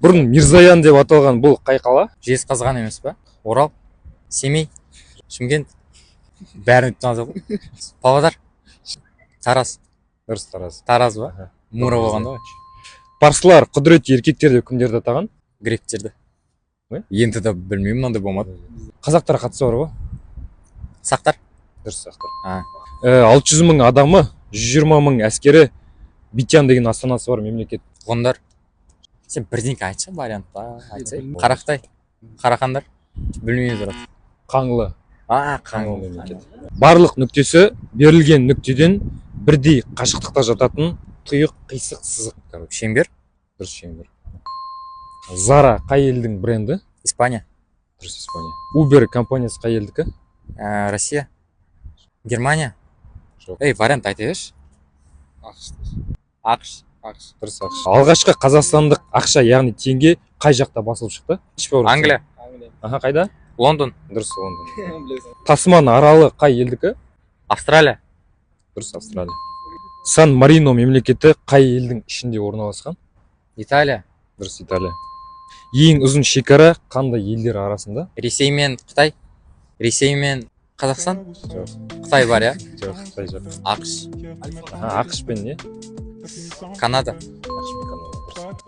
Бұрын Мирзаян деп аталған бұл қай қала? Жезқазған емес па? Орал, Семей, Шымкент. Бәрін танып ғой. Павлодар, Тараз. Дұрыс, Тараз. Тараз ба? Мура болғанда ғой. Парсылар құдіретті еркектер деп кімдерді атаған? Гректерді. Ой? Енді де білмеймін, мынандай болмады. Қазақтар қатысы бар ғой? Сақтар. Дұрыс, сақтар. 600 мың адамы, 120 мың әскері, Битян деген астанасы бар мемлекет. Ғондар. Сен бірдеңке айтшы, вариантта айтсай. Қарақтай, Қарахандар. Білмеймін тұрады. Қаңлы. Қаңлы мемлекет. Барлық нүктесі берілген нүктеден бірдей қашықтықта жататын тұйық қисық сызық. Шеңбер. Дұрыс, шеңбер. Зара қай елдің бренді? Испания. Дұрыс, Испания. Uber компаниясы қай елдікі? Россия. Германия. Жоқ. Вариант айтайыншы. ақш. Дұрыс, ақш. Алғашқы қазақстандық ақша, яғни теңге қай жақта басылып шықты? Англия. Қайда? Лондон. Дұрыс, Лондон. Тасман аралы қай елдікі? Австралия. Дұрыс, Австралия. Сан-Марино мемлекеті қай елдің ішінде орналасқан? Италия. Дұрыс, Италия. Ең ұзын шекара қандай елдер арасында? Ресей мен Қытай. Ресей мен Қазақстан. Қытай бар, я? Жоқ, Қытай жоқ. ақш. ақш пен не? Канада. ақш пен Канада.